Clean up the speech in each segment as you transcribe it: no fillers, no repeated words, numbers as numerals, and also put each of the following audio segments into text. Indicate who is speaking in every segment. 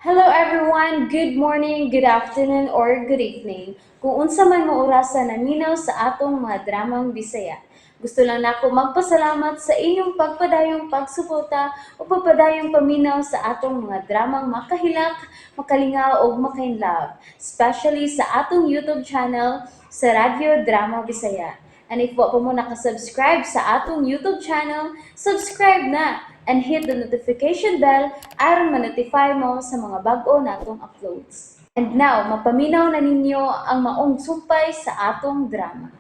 Speaker 1: Hello everyone, good morning, good afternoon, or good evening. Kung unsa man mo orasan naminaw sa atong mga dramang Bisaya. Gusto lang nako magpasalamat sa inyong pagpadayong pagsuporta o pagpadayong paminaw sa atong mga dramang makahilak, makalingaw o makainlove, especially sa atong YouTube channel sa Radyo Drama Bisaya. And if wa pa mo nakasubscribe sa atong YouTube channel, subscribe na and hit the notification bell aron ma-notify mo sa mga bag-o natong uploads. And now, mapaminaw na ninyo ang maong sumpay sa atong drama.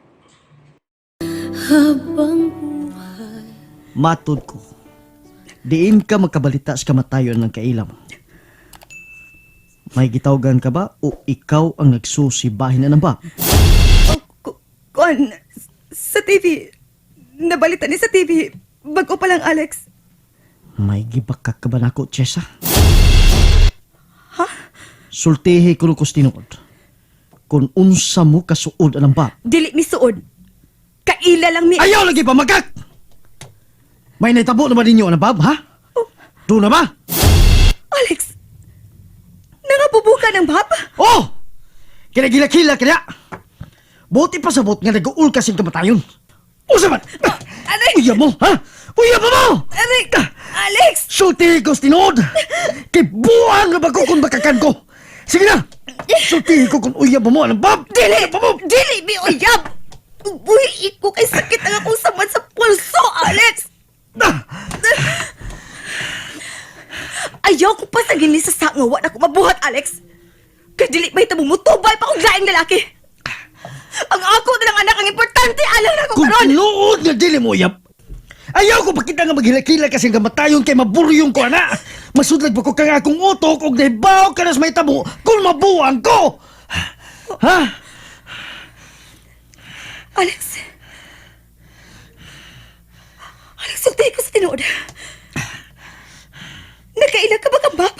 Speaker 2: Habang buhay.
Speaker 3: Matod ko, diin ka magkabalita sa kamatayon ng kailam. May gitawgan ka ba o ikaw ang nagsusibahin na ng ba?
Speaker 2: Kuan, sa TV. Nabalita ni sa TV. Bago pa lang, Alex.
Speaker 3: May gibakak ka ba nako, Chesa?
Speaker 2: Ha?
Speaker 3: Sultihi ko ko tinuod. Kung unsa mo kasuod anang ba?
Speaker 2: Dili mi suod. Kaila lang mi...
Speaker 3: Ayaw lagi pa magkak! May naitabo na ba ninyo anang bab, ha? Doon na ba?
Speaker 2: Alex! Nangabubuka ng bab?
Speaker 3: Oh! Kinagila-kila kaya! Buti pa sabot nga nag-uul kasing kamatayon. Usa man!
Speaker 2: Alex!
Speaker 3: Uya mo, ha? Uya mo!
Speaker 2: Alex! Alex!
Speaker 3: Sultihi ko tinod! Kay buang na bago kung bakakan ko! Sige na! Sultihi ko kung uyab mo anang bab!
Speaker 2: Dili! Dili mi uyab! Buhi ko kay sakit ang akong samad sa pulso, Alex!
Speaker 3: Ah!
Speaker 2: Ayaw ko pa sa gini sa sangawa na ko mabuhat, Alex! Kay dili ba ito mumutubay pa kong laing lalaki? Ang ako na lang anak ang importante, alam na ko
Speaker 3: Kung
Speaker 2: karon!
Speaker 3: tinuod nga dili mo uyab! Ayaw ko pakita nga maghilakila kasi gamatayon kay maburyong ko ana! Masudlag pa ko kang akong utok og nahibaw ka na sa may tabo kung mabuang ko! Ha?
Speaker 2: Alex! Alex, sulti ko sa tinood. Nagkaila ka ba kang bab?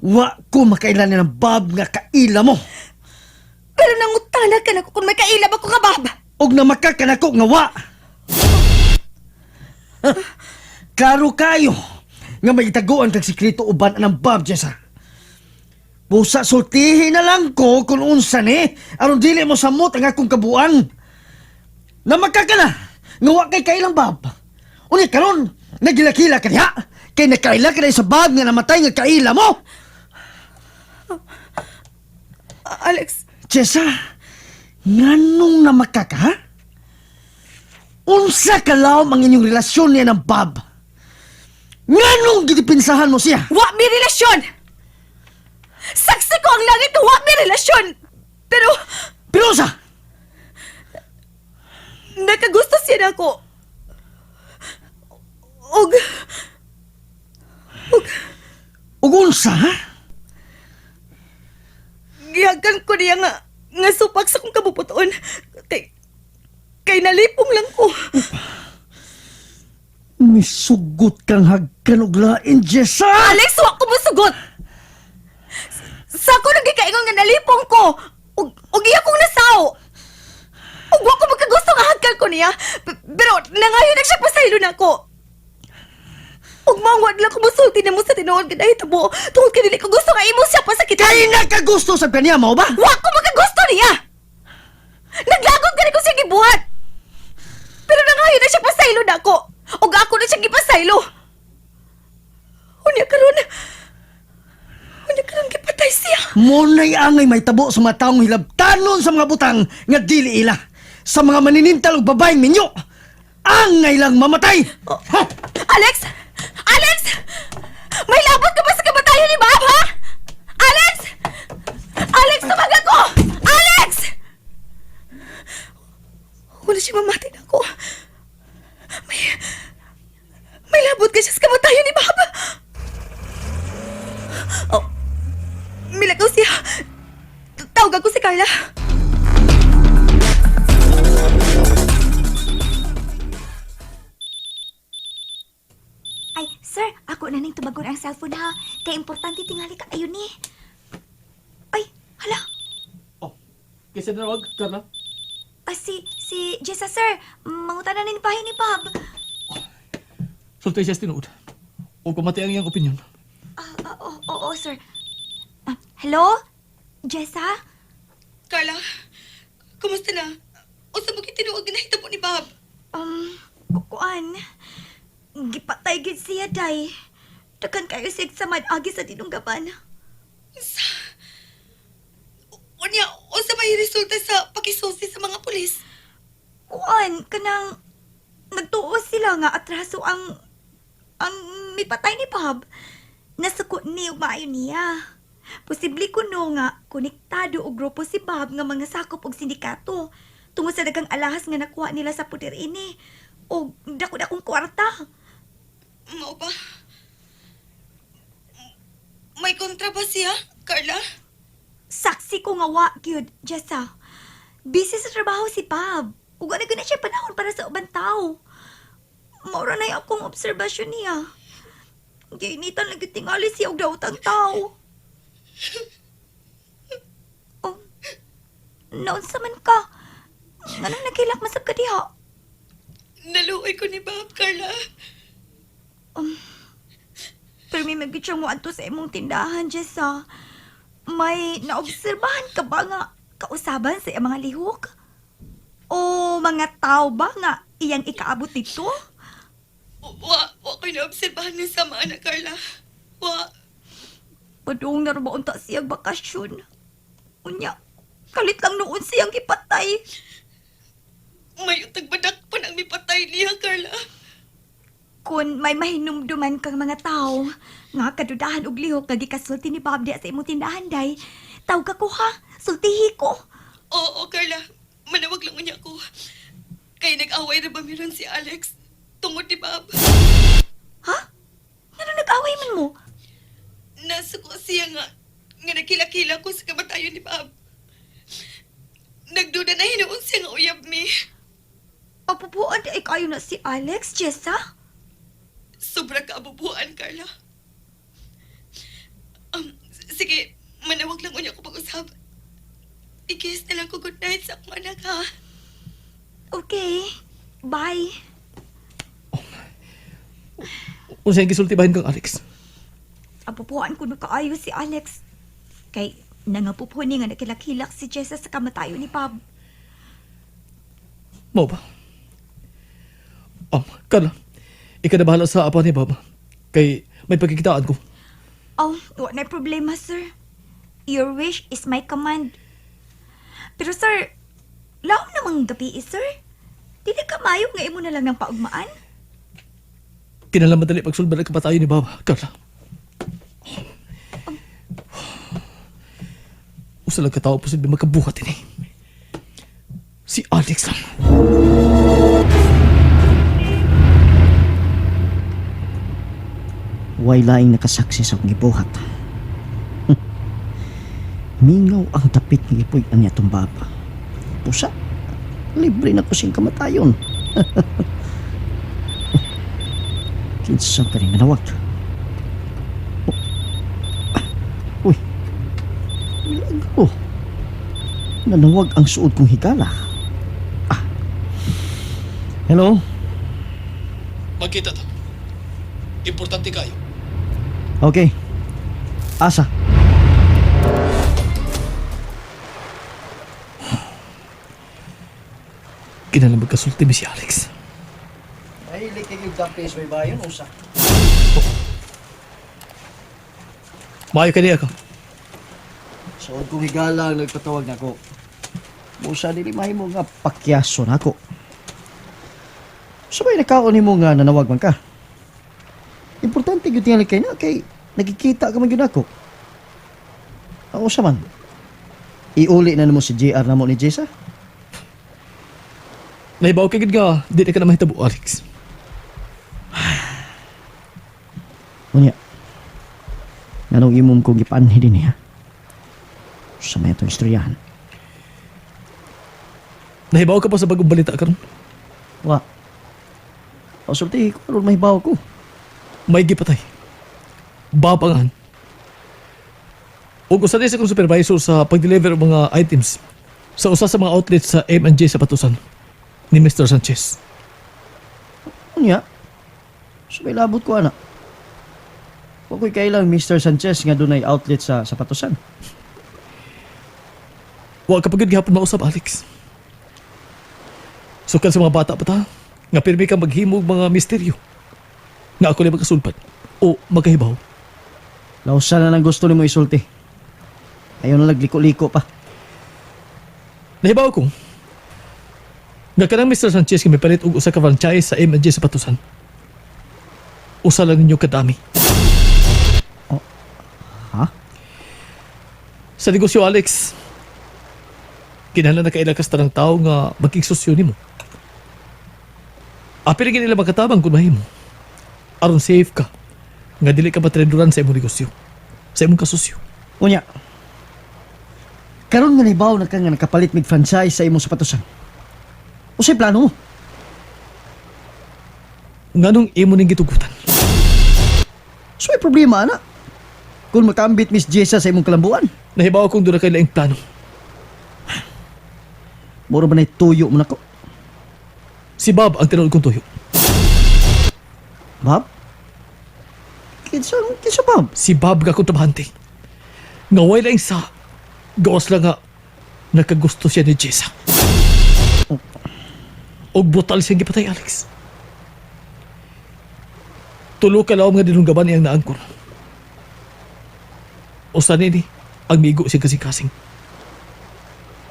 Speaker 3: Wa ko makailan ng bab nga kaila mo!
Speaker 2: Pero nangutana ka na ko kung may kaila ba ko ka bab?
Speaker 3: Og na makakanako nga wa! Klaro kayo nga may itaguan kag sikreto uban ng bab, Jessa. Busa sultihin na lang ko kung unsa ni aron dili mo samot ang akong kabuang. Na makakana nga wa kay kailang bab. Unya karon nagilakila ka diha kay nakaila ka na sa bab nga namatay nga kaila mo.
Speaker 2: Alex,
Speaker 3: Jessa, nganong na makaka, ha? Unsa kalaw ang inyong relasyon niya ng bab? Nganong gidipinsahan mo siya?
Speaker 2: wa mi relasyon! Saksi ko ang langit na wa mi relasyon! Pero
Speaker 3: Sa
Speaker 2: nakagusto siya na ako. Og
Speaker 3: ug unsa, ha?
Speaker 2: gihagan ko niya nga supak sa kong kabuputoon. Kay nalipong lang ko.
Speaker 3: Misugot kang hagkan og lain, Jessa!
Speaker 2: Alex, wa ko musugot! Sa ako nagkikaingon nga nalipong ko. Og iya kong nasaw. Og wa ko magkagusto nga hagkan ko niya. Pero nangayon na siya pasaylo na ako. Og mawad lang ko musulti na mo sa tinuod ka dahil tabo. Tungod ka dili ko gusto nga imo siya pasakitan.
Speaker 3: Kay nakagusto sa kanya mo ba?
Speaker 2: Wa ko magkagusto niya! Naglagod ka rin ko siya gibuhat! Pero nangayon na siya pasaylo na ako! Og ako na siya gipasaylo! Unya karon gipatay siya!
Speaker 3: Munay angay may tabo sa mga taong hilabtanon sa mga butang nga dili ila. Sa mga maninintal og babaeng minyo, angay lang mamatay! Ha?
Speaker 2: Alex! Alex! May labot ka ba sa kamatayan ni Bob, ha? Alex! Alex, tumaga ko! Alex! Wala siya mamatay na ako. May labot ka siya sa kamatayan ni Bob. Oh, milakaw siya. Tawag ako si Carla.
Speaker 4: Ay, sir, ako na ning tubagon ang cellphone ha. Kay importante tingali ka ayon ni. Ay, hala.
Speaker 5: Oh, kasi na wag ka na.
Speaker 4: Si Jessa, sir. Mangutan na ning bahay ni Bob.
Speaker 5: Sultay siya tinuod. O kumati ang iyang opinion.
Speaker 4: Oo, sir. Hello? Jessa?
Speaker 2: Carla, kumusta na? Usa mo kitinuog na hitabo ni Bob?
Speaker 4: Kukuan. Gipatay gid siya, day. Dakan kayo sig sa agi sa tinunggaban.
Speaker 2: Unya, unsa may resulta sa pakisusi sa mga pulis?
Speaker 4: Kuan, kanang nagtuo sila nga atraso ang mipatay ni Bob. Nasuko ni ug maayo niya. Posible kuno nga konektado og grupo si Bob nga mga sakop og sindikato tungod sa daghang alahas nga nakuha nila sa puder ini og dako-dakong kwarta.
Speaker 2: Mao ba? May kontra ba siya, Carla?
Speaker 4: Saksi ko nga wa gyud, Jessa. Busy sa trabaho si Bob. Ug ana gani siya panahon para sa ubang tao. Maura na yung akong obserbasyon niya. Gainitan lagi tingali siya og daotang tao. Oh, naunsa man ka? Anong nakilak masab ka diha?
Speaker 2: Naluoy ko ni Bob, Carla.
Speaker 4: Pero may magit siyang muadto sa imong tindahan, Jessa. May naobserbahan ka ba nga kausaban sa iyang mga lihok? O mga tao ba nga iyang ikaabot dito?
Speaker 2: Wa ko na-obserbahan ng sama na, Carla. Wa.
Speaker 4: Padung naroon ta siyang bakasyon. Unya, kalit lang noon siyang ipatay.
Speaker 2: May utag-badak pa nang mipatay niya, Carla.
Speaker 4: Kung may mahinumduman kang mga tao, nga kadudahan og lihok nga gikasulti ni Bob diya sa imong tindahan, day, tawag ka ko ha, sultihi ko.
Speaker 2: Oo, Carla. Manawag lang niya ko. Kaya nag-away na ba meron si Alex tungod ni Bob?
Speaker 4: Ha? Ano nag-away man mo?
Speaker 2: Nasuko siya nga nakila-kila ko sa kamatayon ni Bob. Nagduda na hinuon siya nga uyab mi.
Speaker 4: Apupuan ay kayo na si Alex, Jessa?
Speaker 2: Sobra ka abubuan, Carla. Sige, manawag lang niya ko pag-usap. I-kiss na lang ko good night sa akong anak, ha?
Speaker 4: Okay, bye.
Speaker 5: Unsa yung gisultibahin kang Alex?
Speaker 4: Apupuan ko na kaayo si Alex. Kay nangapupuan niya nga nakilakilak si Jessa sa kamatayo ni Bob.
Speaker 5: Mo ba? Carla, ikaw na bahala sa apa ni Bob. Kay may pagkikitaan ko.
Speaker 4: Oh, wala na problema, sir. Your wish is my command. Pero sir, laom namang gabi, sir. Dili ka mayo nga imo na lang ng paugmaan.
Speaker 5: Kinalaman dali pagsulba ng kamatayon ni Bob, Carla. Usa lang katao posible magkabuhat ini. Si Alex lang.
Speaker 3: Way laing nakasaksi sa akong gibuhat. Mingaw ang tapik ng ipoy ang niyatong baba. Pusa, libre na ko siyang kamatayon. Kinsa ka rin nanawag. Uy, milagro. Nanawag ang suod kong higala. Hello?
Speaker 5: Magkita ta. Importante kayo.
Speaker 3: Okay. Asa?
Speaker 5: Kinalaman magkasulti mi si Alex.
Speaker 3: Ay, likig yung dampis may bayon, usa.
Speaker 5: Maayo ka niya ka.
Speaker 3: Suod kong higala ang nagpatawag na ko. Musa dili mahimo nga pakyaso na ako. Sabay nakaon mo nga nanawag man ka. Importante gyud tingali kay na kay nagkikita ka man gyud ako. Ako sa man. Iuli na nimo si JR na mo ni Jessa.
Speaker 5: Nahibaw ka gid nga, di na ka na mahitabo, Alex.
Speaker 3: Unya. Nganong imong ko gipanhi din niya. Sa may itong istoryahan.
Speaker 5: Nahibaw ka pa sa bagong balita karon.
Speaker 3: Wa. Pasulti ko aron mahibaw ko.
Speaker 5: May gipatay. Bapangan. Ug usa sa kong supervisor sa pag-deliver og mga items sa usa sa mga outlets sa M&J sa Patusan ni Mr. Sanchez.
Speaker 3: Unya. Sabay labot ko ana. Wa ko'y kailang Mr. Sanchez nga dunay outlet sa sapatosan.
Speaker 5: Wa ka pagod gihapon mausap, Alex. Sukan sa mga bata pa ta, nga pirmi kang maghimog mga misteryo. Nga ako na magkasulpad o magkahibaw.
Speaker 3: Lausa na lang gusto nimo isulti. Ayaw na nagliko-liko pa.
Speaker 5: Nahibaw ko, nga kanang Mr. Sanchez nga may palit og usa ka franchise sa M&J sa Patusan. Usa lang ninyo kadami.
Speaker 3: Ha?
Speaker 5: Sa negosyo, Alex, kinahanglan na kailakas tanang tao nga maging sosyo nimo. Apil nila magkatabang kung mahimo. Aron safe ka. Nga dili ka matrenduran sa imong negosyo. Sa imong kasosyo.
Speaker 3: Unya. Karon nga nibaw na ka nga nakapalit mig franchise sa imong sapatosan. Usay plano mo?
Speaker 5: Nganong imo ning gitugutan?
Speaker 3: So may problema ana. Kung makambit Miss Jessa sa imong kalambuan,
Speaker 5: Nahibaw kong doon na kay laing plano.
Speaker 3: mura ba na tuyo mo nako?
Speaker 5: Si Bob ang tinuod kong tuyo.
Speaker 3: Bob? Kinsa Bob?
Speaker 5: Si Bob ka kong tabahante. Nga way laing sa gawas lang nga nakagusto siya ni Jessa. Og brutal siyang gipatay, Alex. Tulo ka lawom nga dinunggaban niyang naangkor. O sa nini, ang migo siya kasing-kasing.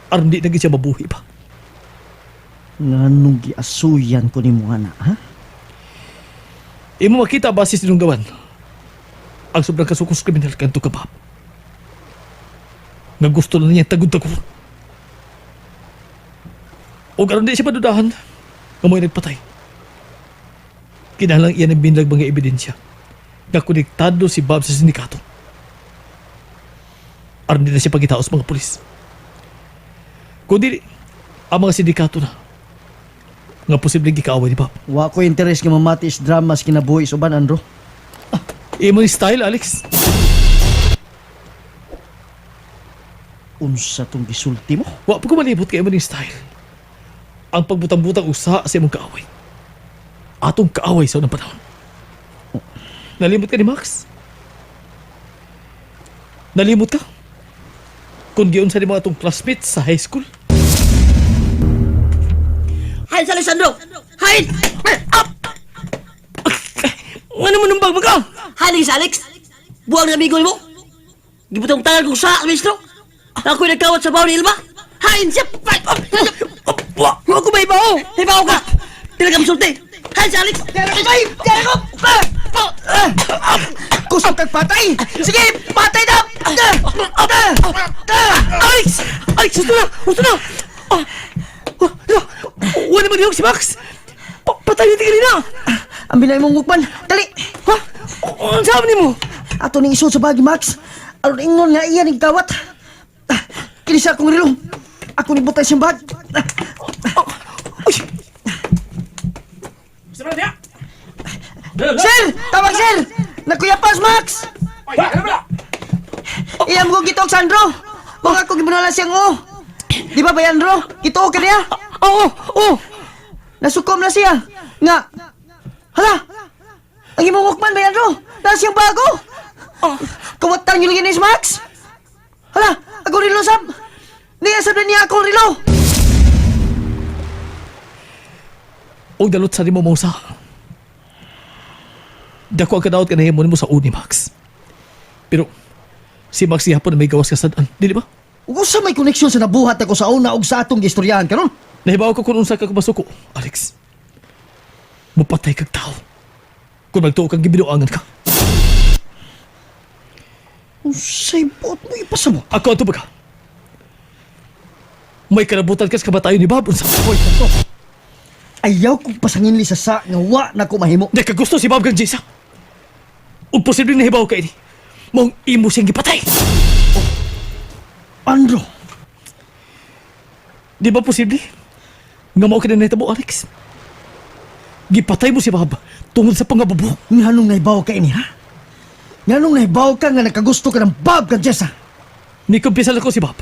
Speaker 5: Aron di naging siya mabuhi pa.
Speaker 3: Nganong giasuyan ko nimo ana, ha?
Speaker 5: Imo makita base sa dinunggaban ang sobrang kasukos kriminal kanto ka, Bob. Nga gusto na niya tagod-tagod. O aron di siya padudahan nga mo'y nagpatay. Kinahanglang iyan ang binlag mga ebidensya nga konektado si Bob sa sindikato. Aron di na siya pagitaos mga pulis. Kundi ang mga sindikato na nga posibleng gikaaway ni Bob.
Speaker 3: Wa ko interes nga mamati is drama sa kinabuhi sa uban, Andro.
Speaker 5: Imo ni style, Alex.
Speaker 3: Unsa tong gisulti mo?
Speaker 5: Wa pa ko malibot kay imo ni style. Ang pagbutang-butang usa sa imong kaaway. Atong kaaway sa unang panahon. Nalimot ka ni Max? Nalimot ka? Kung giyon sa ni mga atong classmates sa high school?
Speaker 6: Hain sa Alessandro! Hain! Up! Ano mo nung bagbag ka? Hain sa Alex! Buwang na amigo mo! Gibutang tangan kong sa ministro! Ako'y nagkawat sa baon ni Ilma! Hain siya! Huwag ko ba ibaw? Ibaw ka! Talagang sulti! Hain sa Alex! Tera ko! Tera ko!
Speaker 3: Kusog kag patay!
Speaker 6: Sige! Patay na! Alex! Alex! Gusto na! Gusto na! Wala naman niyog si Max! Patay na tingin na!
Speaker 3: Ang binay mong mukman, dali!
Speaker 6: Ha? Ang sabi ni mo?
Speaker 3: Ato ning isod sa bagi, Max. Aron ingon nga iyan ning kawat. Kinisa akong rilo. Ako ni butay siyang bag. Sir! Tawag, sir! Nagkuyapas, Max! Iyam ko gitog, Sandro! Mga ako gibunalan siyang Di ba, Bayandro? Gitog ka niya?
Speaker 6: Oo!
Speaker 3: Nasukom na siya. Nga. Hala! Ang imong mukman, Bayandro! Nasa siyang bago! Kawatan yung linis, Max! Hala! Ako rilo, Sam! Niyasab na niya ako rilo!
Speaker 5: O dalot sa mo sa. Dako ang kadaot ka na mo sa uni, Max. Pero, si Max hapon na may gawas kasadaan, di ba?
Speaker 3: Ug sa may koneksyon sa nabuhat ako sa una ug sa atong gistoryahan karon.
Speaker 5: Nahibaw ko kung unsa ka kumasuko, Alex. Mupatay kag tao. Kung magtuo kang gibinuangan ka.
Speaker 3: Unsay buot mo ipasa mo?
Speaker 5: Ako ang tubaga. May karabutan ka sa kamatayon ni Bob. Unsa?
Speaker 3: Hoy, kanto. Ayaw kong pasanginli sa nga wa na ko mahimo.
Speaker 5: Di ka gusto si Bob kang Jessa. O posibleng nahibaw ka ini. Mong imo siyang gipatay.
Speaker 3: Andro,
Speaker 5: Di ba posible? Nga mao ka na nahitabo, Alex. Gipatay mo si Bob tungod sa pangabubo.
Speaker 3: nganong nahibaw ka ini, ha? Nganong nahibaw ka nga nakagusto ka ng Bob kag Jessa?
Speaker 5: Ni kumpisal ako si Bob.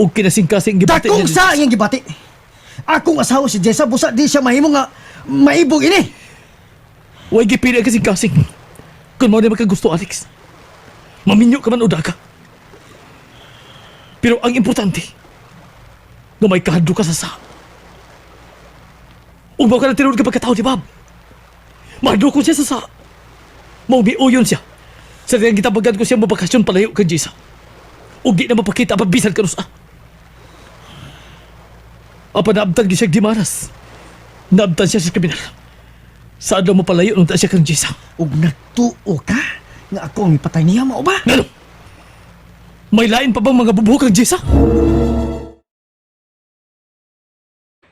Speaker 5: O kinasing-kasing gipatay
Speaker 3: Dakong
Speaker 5: niya-
Speaker 3: sa iyang gibati. Akong asawa si Jessa, busa di siya mahimo nga maibog ini.
Speaker 5: Way gipili ang kasing-kasing. Kung mo na magkagusto, Alex, maminyo ka man o daga. Pero ang importante, na may kahadlo ka sa. Umaw ka ng tinunod ka pagkatao ni Bob. Mahadlo ko siya sa. Maumiuyon siya. Sa rin gitabagan ko siya mabakasyon palayo kang Jisa. O di na mapakita pabisan ka nusa. Apa naabtan siya gimaras. Naabtan siya sa kriminal. Saan daw mapalayo nung siya kang Jisa.
Speaker 3: Ug nagtuo ka nga ako ang ipatay niya, mao ba?
Speaker 5: Ngano? May lain pa bang mga bubuhok kang Jisa?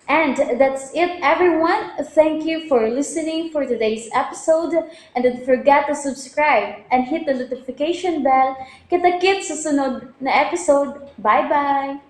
Speaker 1: And that's it, everyone. Thank you for listening for today's episode. And don't forget to subscribe and hit the notification bell. Kita-kits sa sunod na episode. Bye-bye!